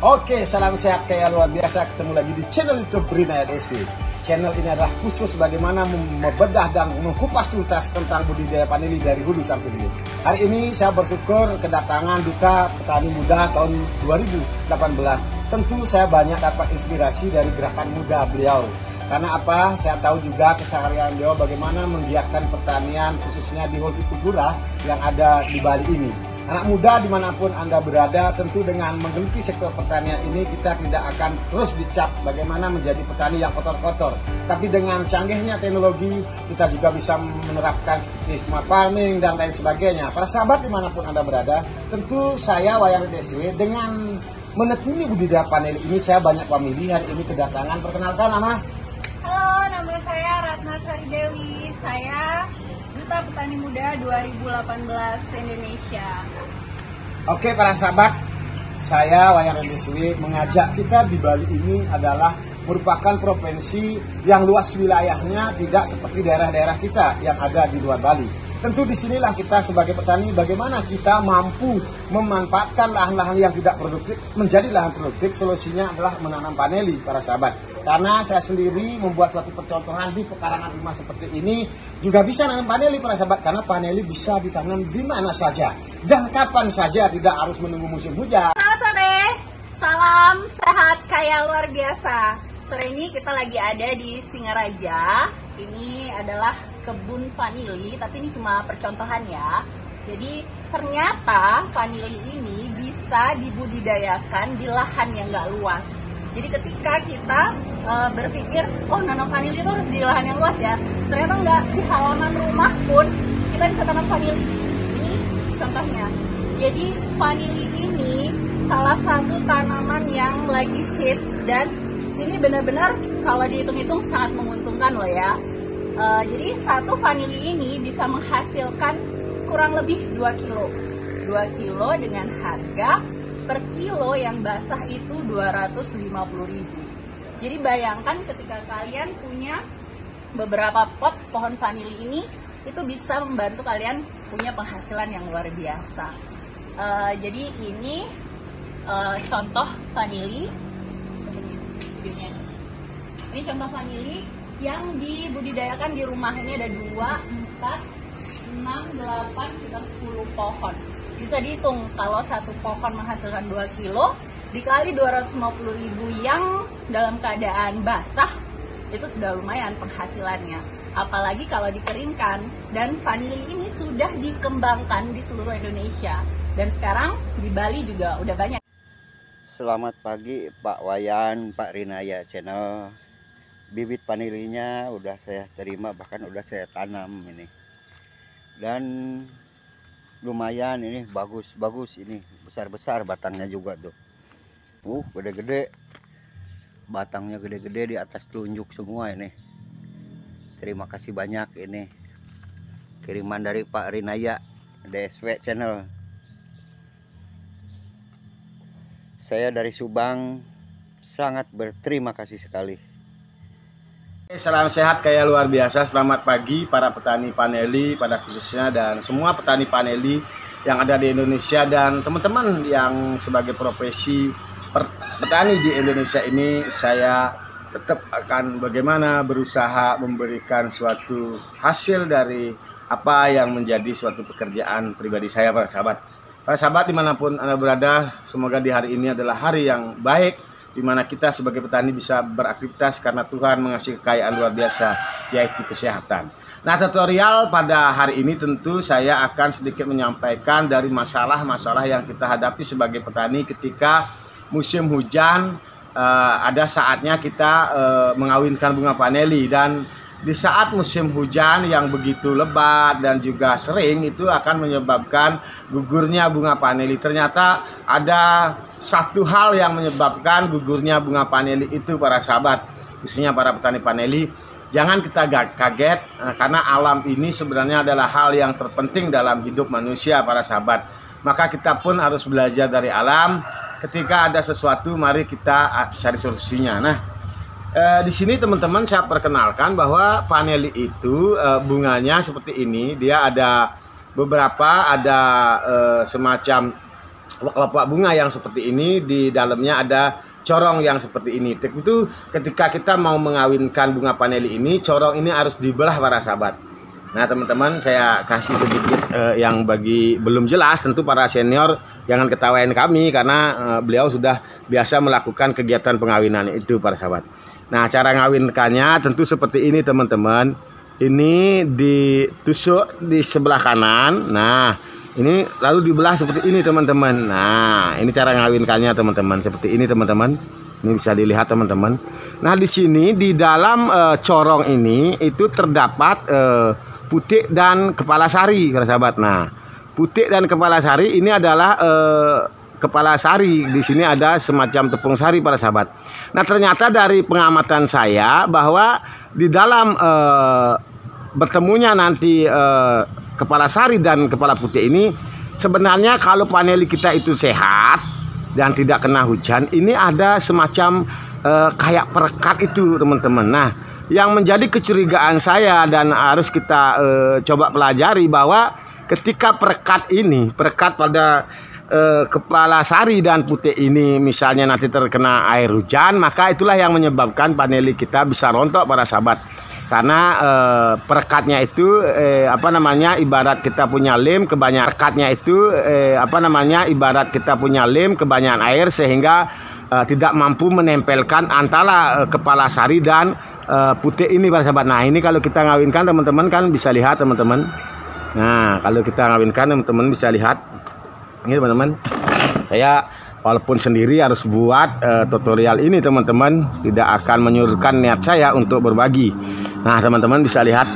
Oke, salam sehat kayak luar biasa. Ketemu lagi di channel YouTube Rinaya Desi. Channel ini adalah khusus bagaimana membedah dan mengupas tuntas tentang budidaya vanili dari hulu sampai hilir. Hari ini saya bersyukur kedatangan Duta Petani Muda tahun 2018. Tentu saya banyak dapat inspirasi dari gerakan muda beliau. Karena apa? Saya tahu juga keseharian beliau bagaimana menggiatkan pertanian khususnya di hortikultura yang ada di Bali ini. Anak muda dimanapun Anda berada, tentu dengan menggeluti sektor pertanian ini kita tidak akan terus dicap bagaimana menjadi petani yang kotor-kotor. Tapi dengan canggihnya teknologi, kita juga bisa menerapkan seperti smart farming dan lain sebagainya. Para sahabat dimanapun Anda berada, tentu saya Wayan DSW dengan menekuni budidaya vanili ini saya banyak pemilih. Hari ini kedatangan, perkenalkan nama. Halo, nama saya Ratna Sari Dewi. Saya Duta Petani Muda 2018 Indonesia. Oke para sahabat, saya Wayan Deswi mengajak kita di Bali ini adalah merupakan provinsi yang luas wilayahnya tidak seperti daerah-daerah kita yang ada di luar Bali. Tentu disinilah kita sebagai petani bagaimana kita mampu memanfaatkan lahan-lahan yang tidak produktif menjadi lahan produktif. Solusinya adalah menanam vanili para sahabat. Karena saya sendiri membuat suatu percontohan di pekarangan rumah seperti ini juga bisa nanam vanili para sahabat, karena vanili bisa ditanam di mana saja dan kapan saja, tidak harus menunggu musim hujan. Selamat sore, salam sehat kayak luar biasa. Sore ini kita lagi ada di Singaraja. Ini adalah kebun vanili, tapi ini cuma percontohan ya. Jadi ternyata vanili ini bisa dibudidayakan di lahan yang nggak luas. Jadi ketika kita berpikir, oh nanam vanili itu harus di lahan yang luas ya, ternyata enggak, di halaman rumah pun kita bisa tanam vanili. Ini contohnya. Jadi vanili ini salah satu tanaman yang lagi hits dan ini benar-benar kalau dihitung-hitung sangat menguntungkan loh ya. Jadi satu vanili ini bisa menghasilkan kurang lebih 2 kilo. 2 kilo dengan harga per kilo yang basah itu 250.000. Jadi bayangkan ketika kalian punya beberapa pot pohon vanili ini, itu bisa membantu kalian punya penghasilan yang luar biasa. Jadi ini contoh vanili. Ini contoh vanili yang dibudidayakan di rumah. Ini ada 2, 4, 6, 8, sekitar 10 pohon. Bisa dihitung kalau satu pohon menghasilkan 2 kilo dikali 250.000 yang dalam keadaan basah, itu sudah lumayan penghasilannya. Apalagi kalau dikeringkan, dan vanili ini sudah dikembangkan di seluruh Indonesia dan sekarang di Bali juga udah banyak. Selamat pagi Pak Wayan, Pak Rinaya Channel. Bibit vanilinya udah saya terima, bahkan udah saya tanam ini. Dan lumayan ini, bagus ini, besar-besar batangnya juga tuh. Gede-gede. Batangnya gede-gede, di atas telunjuk semua ini. Terima kasih banyak ini. Kiriman dari Pak Rinaya DSW Channel. Saya dari Subang sangat berterima kasih sekali. Salam sehat kayak luar biasa. Selamat pagi para petani vanili pada khususnya dan semua petani vanili yang ada di Indonesia dan teman-teman yang sebagai profesi petani di Indonesia ini. Saya tetap akan bagaimana berusaha memberikan suatu hasil dari apa yang menjadi suatu pekerjaan pribadi saya para sahabat. Para sahabat dimanapun Anda berada, semoga di hari ini adalah hari yang baik, di mana kita sebagai petani bisa beraktivitas karena Tuhan mengasih kekayaan luar biasa, yaitu kesehatan. Nah, tutorial pada hari ini tentu saya akan sedikit menyampaikan dari masalah-masalah yang kita hadapi sebagai petani ketika musim hujan. Ada saatnya kita mengawinkan bunga vanili, dan di saat musim hujan yang begitu lebat dan juga sering, itu akan menyebabkan gugurnya bunga vanili. Ternyata ada satu hal yang menyebabkan gugurnya bunga vanili itu para sahabat, khususnya para petani vanili. Jangan kita kaget, karena alam ini sebenarnya adalah hal yang terpenting dalam hidup manusia para sahabat. Maka kita pun harus belajar dari alam. Ketika ada sesuatu, mari kita cari solusinya. Nah, di sini teman-teman saya perkenalkan bahwa vanili itu bunganya seperti ini. Dia ada beberapa, ada semacam kelopak bunga yang seperti ini, di dalamnya ada corong yang seperti ini. Tentu ketika kita mau mengawinkan bunga paneli ini, corong ini harus dibelah para sahabat. Nah teman-teman, saya kasih sedikit yang bagi belum jelas, tentu para senior jangan ketawain kami karena beliau sudah biasa melakukan kegiatan pengawinan itu para sahabat. Nah cara ngawinkannya tentu seperti ini teman-teman. Ini ditusuk di sebelah kanan. Nah ini lalu dibelah seperti ini teman-teman. Nah ini cara ngawinkannya teman-teman, seperti ini teman-teman. Ini bisa dilihat teman-teman. Nah di sini di dalam corong ini itu terdapat putik dan kepala sari para sahabat. Nah putik dan kepala sari ini adalah kepala sari. Di sini ada semacam tepung sari para sahabat. Nah ternyata dari pengamatan saya bahwa di dalam bertemunya nanti kepala sari dan kepala putih ini, sebenarnya kalau paneli kita itu sehat dan tidak kena hujan, ini ada semacam kayak perekat itu teman-teman. Nah yang menjadi kecurigaan saya dan harus kita coba pelajari bahwa ketika perekat pada kepala sari dan putih ini misalnya nanti terkena air hujan, maka itulah yang menyebabkan paneli kita bisa rontok para sahabat. Karena perekatnya itu ibarat kita punya lem kebanyakan rekatnya itu ibarat kita punya lem kebanyakan air sehingga tidak mampu menempelkan antara kepala sari dan putih ini para sahabat. Nah ini kalau kita ngawinkan teman-teman kan bisa lihat teman-teman. Nah kalau kita ngawinkan teman-teman bisa lihat ini teman-teman. Saya walaupun sendiri harus buat tutorial ini teman-teman, tidak akan menyurutkan niat saya untuk berbagi. Nah teman-teman bisa lihat.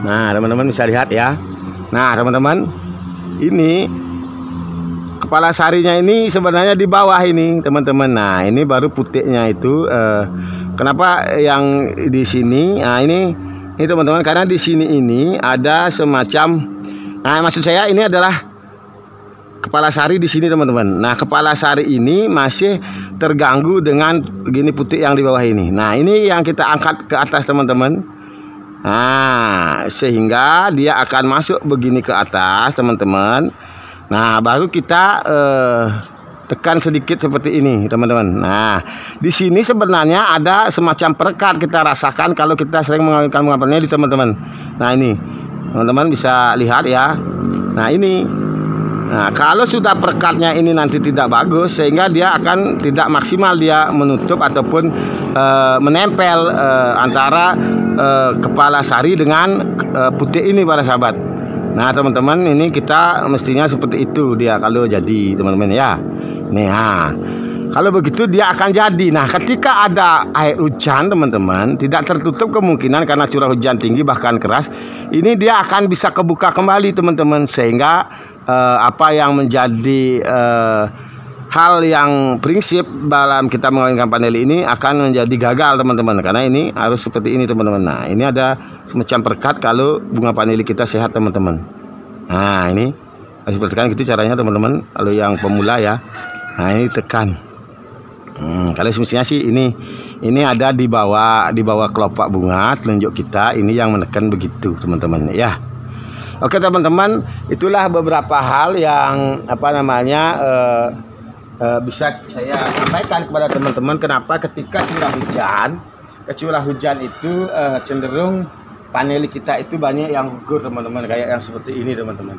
Nah teman-teman bisa lihat ya. Nah teman-teman, ini kepala sarinya ini sebenarnya di bawah ini teman-teman. Nah ini baru putihnya itu. Kenapa yang di sini? Nah ini teman-teman, karena di sini ini ada semacam, nah maksud saya ini adalah kepala sari di sini teman-teman. Nah kepala sari ini masih terganggu dengan begini putih yang di bawah ini. Nah ini yang kita angkat ke atas teman-teman. Nah sehingga dia akan masuk begini ke atas teman-teman. Nah baru kita tekan sedikit seperti ini teman-teman. Nah di sini sebenarnya ada semacam perekat kita rasakan kalau kita sering mengawinkan bunga paneli teman-teman. Nah ini teman-teman bisa lihat ya. Nah ini, nah kalau sudah perekatnya ini nanti tidak bagus sehingga dia akan tidak maksimal dia menutup ataupun menempel antara kepala sari dengan putih ini para sahabat. Nah teman-teman, ini kita mestinya seperti itu dia kalau jadi teman-teman ya. Nih, kalau begitu dia akan jadi. Nah ketika ada air hujan teman-teman, tidak tertutup kemungkinan karena curah hujan tinggi bahkan keras, ini dia akan bisa kebuka kembali teman-teman. Sehingga apa yang menjadi hal yang prinsip dalam kita mengawinkan paneli ini akan menjadi gagal teman-teman. Karena ini harus seperti ini teman-teman. Nah ini ada semacam perekat kalau bunga paneli kita sehat teman-teman. Nah ini harus diperhatikan gitu caranya teman-teman. Kalau yang pemula ya, nah ini tekan. Kalau semestinya sih ini ada di bawah kelopak bunga telunjuk kita ini yang menekan begitu teman-teman ya. Oke teman-teman, itulah beberapa hal yang bisa saya sampaikan kepada teman-teman. Kenapa ketika curah hujan itu cenderung paneli kita itu banyak yang gugur teman-teman, kayak yang seperti ini teman-teman.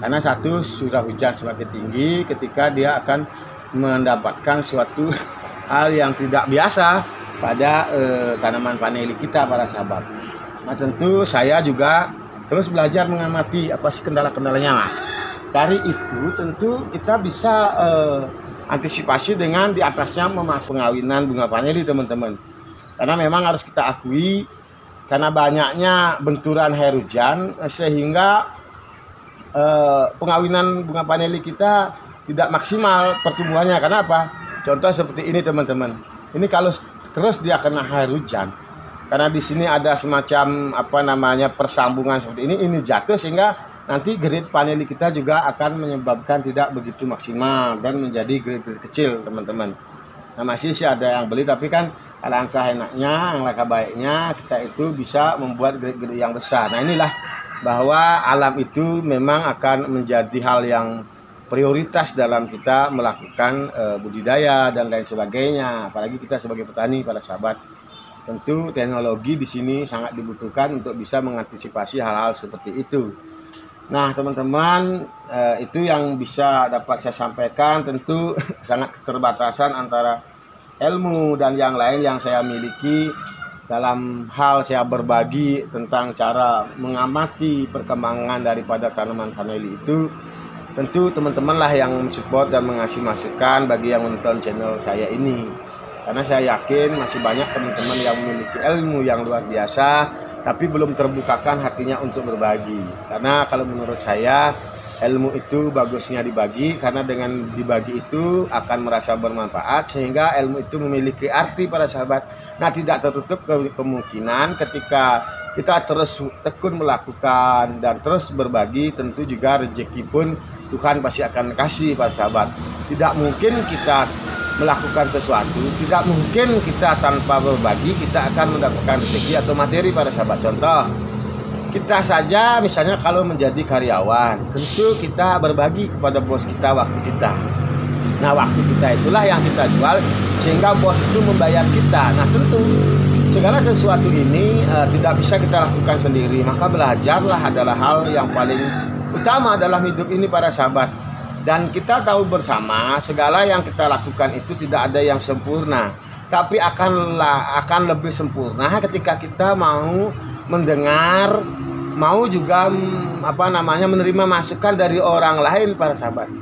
Karena satu, curah hujan semakin tinggi ketika dia akan mendapatkan suatu hal yang tidak biasa pada tanaman paneli kita para sahabat. Nah tentu saya juga terus belajar mengamati apa sih kendala-kendalanya. Nah, dari itu tentu kita bisa antisipasi dengan di atasnya memasang pengawinan bunga paneli teman-teman. Karena memang harus kita akui karena banyaknya benturan air hujan sehingga pengawinan bunga paneli kita tidak maksimal pertumbuhannya. Karena apa? Contoh seperti ini teman-teman. Ini kalau terus dia kena air hujan, karena di sini ada semacam persambungan seperti ini jatuh sehingga nanti grid paneli kita juga akan menyebabkan tidak begitu maksimal dan menjadi grid kecil teman-teman. Nah masih sih ada yang beli, tapi kan alangkah enaknya, alangkah baiknya kita itu bisa membuat grid yang besar. Nah inilah bahwa alam itu memang akan menjadi hal yang prioritas dalam kita melakukan budidaya dan lain sebagainya. Apalagi kita sebagai petani, para sahabat, tentu teknologi di sini sangat dibutuhkan untuk bisa mengantisipasi hal-hal seperti itu. Nah, teman-teman, itu yang bisa dapat saya sampaikan. Tentu sangat keterbatasan antara ilmu dan yang lain yang saya miliki dalam hal saya berbagi tentang cara mengamati perkembangan daripada tanaman vanili itu. Tentu teman-teman lah yang mensupport dan mengasih masukan bagi yang menonton channel saya ini. Karena saya yakin masih banyak teman-teman yang memiliki ilmu yang luar biasa, tapi belum terbukakan hatinya untuk berbagi. Karena kalau menurut saya, ilmu itu bagusnya dibagi, karena dengan dibagi itu akan merasa bermanfaat, sehingga ilmu itu memiliki arti para sahabat. Nah, tidak tertutup kemungkinan ketika kita terus tekun melakukan dan terus berbagi, tentu juga rezeki pun Tuhan pasti akan kasih para sahabat. Tidak mungkin kita melakukan sesuatu, tidak mungkin kita tanpa berbagi kita akan mendapatkan rezeki atau materi para sahabat. Contoh, kita saja misalnya kalau menjadi karyawan, tentu kita berbagi kepada bos kita waktu kita. Nah, waktu kita itulah yang kita jual sehingga bos itu membayar kita. Nah, tentu segala sesuatu ini tidak bisa kita lakukan sendiri, maka belajarlah adalah hal yang paling utama dalam hidup ini para sahabat. Dan kita tahu bersama segala yang kita lakukan itu tidak ada yang sempurna, tapi akan lebih sempurna ketika kita mau mendengar, mau juga menerima masukan dari orang lain para sahabat.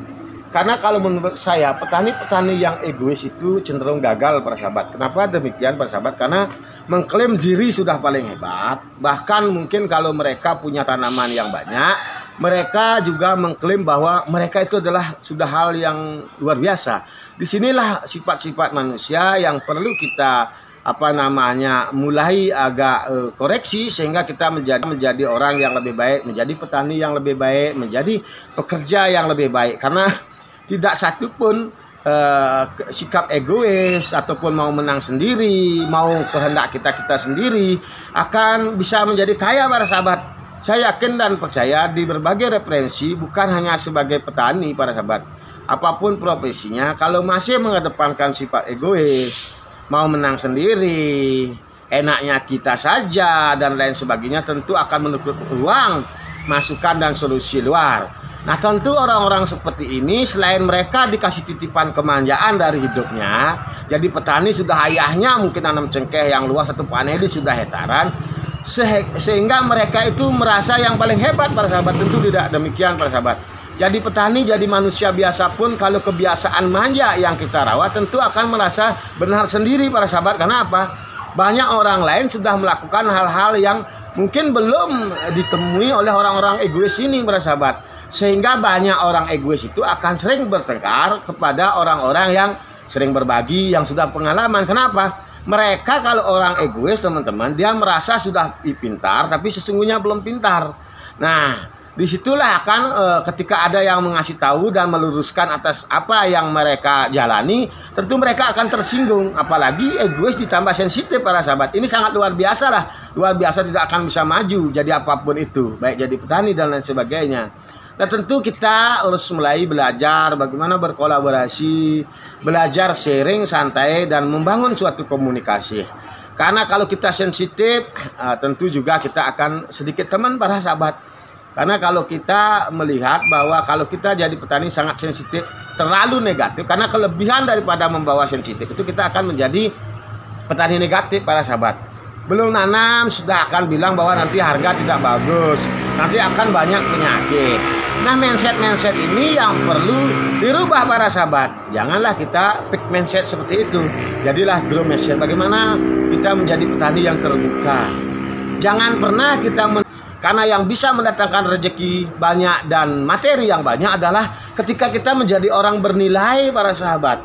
Karena kalau menurut saya petani-petani yang egois itu cenderung gagal para sahabat. Kenapa demikian para sahabat? Karena mengklaim diri sudah paling hebat, bahkan mungkin kalau mereka punya tanaman yang banyak, mereka juga mengklaim bahwa mereka itu adalah sudah hal yang luar biasa. Disinilah sifat-sifat manusia yang perlu kita mulai agak koreksi, sehingga kita menjadi orang yang lebih baik, menjadi petani yang lebih baik, menjadi pekerja yang lebih baik. Karena tidak satupun sikap egois ataupun mau menang sendiri, mau kehendak kita sendiri akan bisa menjadi kaya para sahabat. Saya yakin dan percaya di berbagai referensi, bukan hanya sebagai petani para sahabat, apapun profesinya, kalau masih mengedepankan sifat egois, mau menang sendiri, enaknya kita saja dan lain sebagainya, tentu akan menutup ruang masukan dan solusi luar. Nah, tentu orang-orang seperti ini selain mereka dikasih titipan kemanjaan dari hidupnya, jadi petani sudah ayahnya mungkin nanam cengkeh yang luas atau vanili sudah hektaran, sehingga mereka itu merasa yang paling hebat para sahabat. Tentu tidak demikian para sahabat. Jadi petani, jadi manusia biasa pun kalau kebiasaan manja yang kita rawat, tentu akan merasa benar sendiri para sahabat. Karena apa? Banyak orang lain sudah melakukan hal-hal yang mungkin belum ditemui oleh orang-orang egois ini para sahabat. Sehingga banyak orang egois itu akan sering bertengkar kepada orang-orang yang sering berbagi, yang sudah pengalaman. Kenapa? Mereka kalau orang egois teman-teman, dia merasa sudah pintar tapi sesungguhnya belum pintar. Nah, disitulah akan ketika ada yang mengasih tahu dan meluruskan atas apa yang mereka jalani, tentu mereka akan tersinggung. Apalagi egois ditambah sensitif para sahabat, ini sangat luar biasa lah. Luar biasa, tidak akan bisa maju jadi apapun itu, baik jadi petani dan lain sebagainya. Nah, tentu kita harus mulai belajar bagaimana berkolaborasi, belajar sharing santai dan membangun suatu komunikasi. Karena kalau kita sensitif, tentu juga kita akan sedikit teman para sahabat. Karena kalau kita melihat bahwa kalau kita jadi petani sangat sensitif, terlalu negatif, karena kelebihan daripada membawa sensitif itu kita akan menjadi petani negatif para sahabat. Belum nanam sudah akan bilang bahwa nanti harga tidak bagus, nanti akan banyak penyakit. Nah, mindset ini yang perlu dirubah para sahabat. Janganlah kita pick mindset seperti itu. Jadilah grow mindset. Bagaimana kita menjadi petani yang terbuka. Jangan pernah kita karena yang bisa mendatangkan rezeki banyak dan materi yang banyak adalah ketika kita menjadi orang bernilai para sahabat.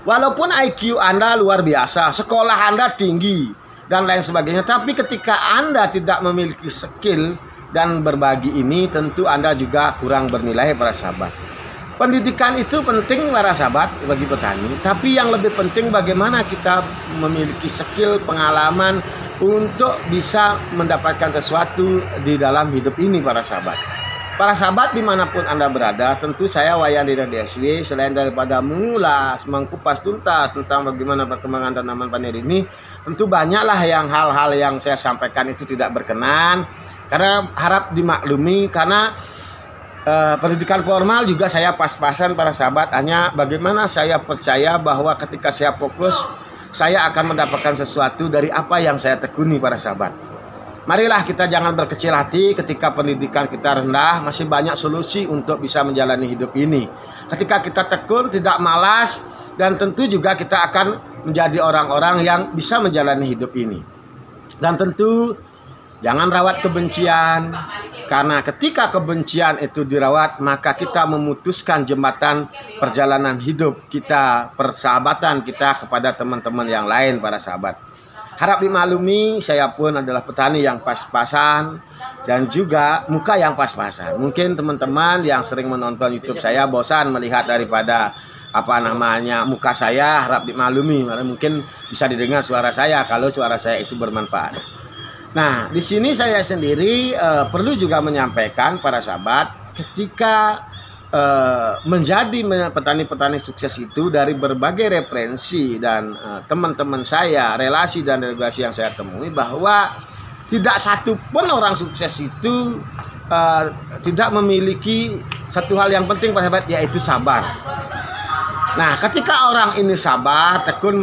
Walaupun IQ Anda luar biasa, sekolah Anda tinggi dan lain sebagainya, tapi ketika Anda tidak memiliki skill dan berbagi ini, tentu Anda juga kurang bernilai para sahabat. Pendidikan itu penting para sahabat bagi petani, tapi yang lebih penting bagaimana kita memiliki skill, pengalaman untuk bisa mendapatkan sesuatu di dalam hidup ini para sahabat. Para sahabat dimanapun Anda berada, tentu saya Wayan Dina DSW, selain daripada mengulas, mengkupas tuntas tentang bagaimana perkembangan tanaman panel ini, tentu banyaklah hal-hal yang saya sampaikan itu tidak berkenan, karena harap dimaklumi, karena pendidikan formal juga saya pas-pasan para sahabat, hanya bagaimana saya percaya bahwa ketika saya fokus, saya akan mendapatkan sesuatu dari apa yang saya tekuni para sahabat. Marilah kita jangan berkecil hati ketika pendidikan kita rendah, masih banyak solusi untuk bisa menjalani hidup ini. Ketika kita tekun, tidak malas, dan tentu juga kita akan menjadi orang-orang yang bisa menjalani hidup ini. Dan tentu jangan rawat kebencian, karena ketika kebencian itu dirawat, maka kita memutuskan jembatan perjalanan hidup kita, persahabatan kita kepada teman-teman yang lain para sahabat. Harap dimaklumi, saya pun adalah petani yang pas-pasan dan juga muka yang pas-pasan. Mungkin teman-teman yang sering menonton YouTube saya bosan melihat daripada muka saya, harap dimaklumi. Mungkin bisa didengar suara saya kalau suara saya itu bermanfaat. Nah, di sini saya sendiri perlu juga menyampaikan para sahabat, ketika menjadi petani-petani sukses itu dari berbagai referensi dan teman-teman saya, relasi dan delegasi yang saya temui, bahwa tidak satu pun orang sukses itu tidak memiliki satu hal yang penting para sahabat, yaitu sabar. Nah, ketika orang ini sabar, tekun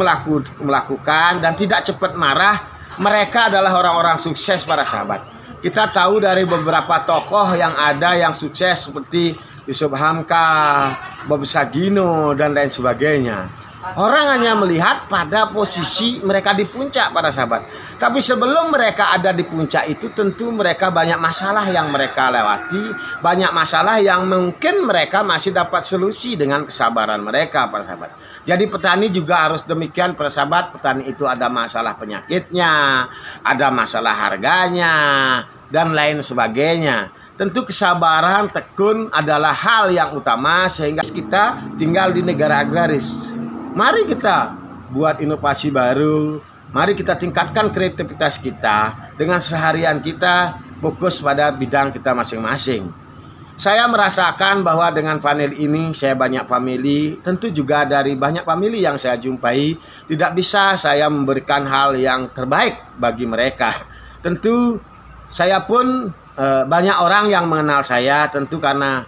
melakukan dan tidak cepat marah, mereka adalah orang-orang sukses para sahabat. Kita tahu dari beberapa tokoh yang ada yang sukses seperti Yusuf Hamka, Bob Sagino, dan lain sebagainya. Orang hanya melihat pada posisi mereka di puncak para sahabat. Tapi sebelum mereka ada di puncak itu, tentu mereka banyak masalah yang mereka lewati, banyak masalah yang mungkin mereka masih dapat solusi dengan kesabaran mereka para sahabat. Jadi petani juga harus demikian para sahabat. Petani itu ada masalah penyakitnya, ada masalah harganya, dan lain sebagainya. Tentu kesabaran, tekun adalah hal yang utama, sehingga kita tinggal di negara agraris. Mari kita buat inovasi baru, mari kita tingkatkan kreativitas kita dengan seharian kita fokus pada bidang kita masing-masing. Saya merasakan bahwa dengan panel ini saya banyak famili, tentu juga dari banyak famili yang saya jumpai, tidak bisa saya memberikan hal yang terbaik bagi mereka. Tentu saya pun banyak orang yang mengenal saya, tentu karena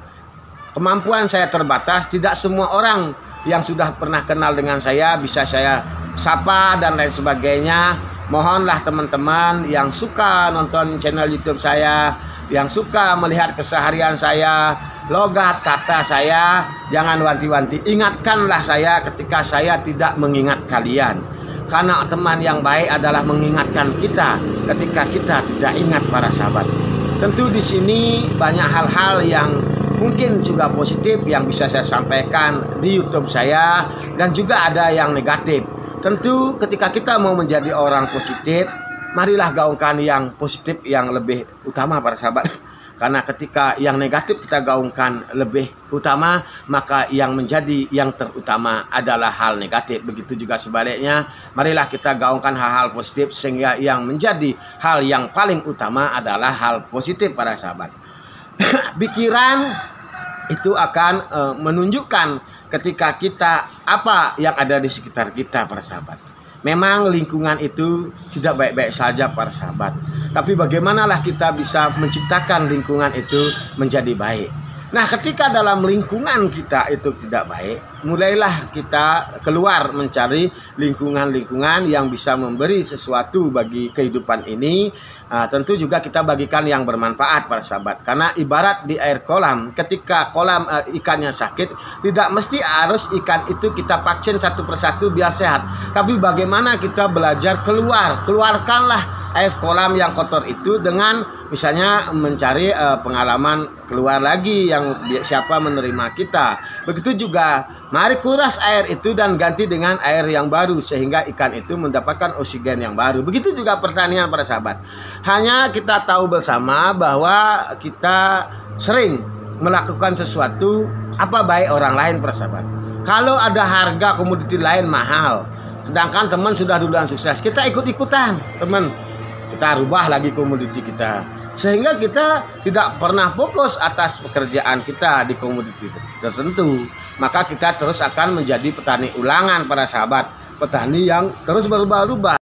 kemampuan saya terbatas, tidak semua orang yang sudah pernah kenal dengan saya bisa saya sapa dan lain sebagainya. Mohonlah teman-teman yang suka nonton channel YouTube saya, yang suka melihat keseharian saya, logat kata saya, jangan wanti-wanti, ingatkanlah saya ketika saya tidak mengingat kalian. Karena teman yang baik adalah mengingatkan kita ketika kita tidak ingat para sahabat. Tentu di sini banyak hal-hal yang mungkin juga positif yang bisa saya sampaikan di YouTube saya, dan juga ada yang negatif. Tentu ketika kita mau menjadi orang positif, marilah gaungkan yang positif yang lebih utama para sahabat. Karena ketika yang negatif kita gaungkan lebih utama, maka yang menjadi yang terutama adalah hal negatif. Begitu juga sebaliknya, marilah kita gaungkan hal-hal positif sehingga yang menjadi hal yang paling utama adalah hal positif para sahabat. Pikiran itu akan menunjukkan ketika kita apa yang ada di sekitar kita para sahabat. Memang lingkungan itu tidak baik-baik saja para sahabat, tapi bagaimanalah kita bisa menciptakan lingkungan itu menjadi baik. Nah, ketika dalam lingkungan kita itu tidak baik, mulailah kita keluar mencari lingkungan-lingkungan yang bisa memberi sesuatu bagi kehidupan ini. Tentu juga kita bagikan yang bermanfaat para sahabat. Karena ibarat di air kolam, ketika kolam ikannya sakit, tidak mesti harus ikan itu kita vaksin satu persatu biar sehat. Tapi bagaimana kita belajar keluarkanlah air kolam yang kotor itu dengan misalnya mencari pengalaman keluar lagi yang siapa menerima kita. Begitu juga mari kuras air itu dan ganti dengan air yang baru sehingga ikan itu mendapatkan oksigen yang baru. Begitu juga pertanian para sahabat. Hanya kita tahu bersama bahwa kita sering melakukan sesuatu apa baik orang lain para sahabat. Kalau ada harga komoditi lain mahal, sedangkan teman sudah duluan sukses, kita ikut-ikutan teman. Kita rubah lagi komoditi kita. sehingga kita tidak pernah fokus atas pekerjaan kita di komoditi tertentu. Maka kita terus akan menjadi petani ulangan para sahabat, petani yang terus berubah-ubah.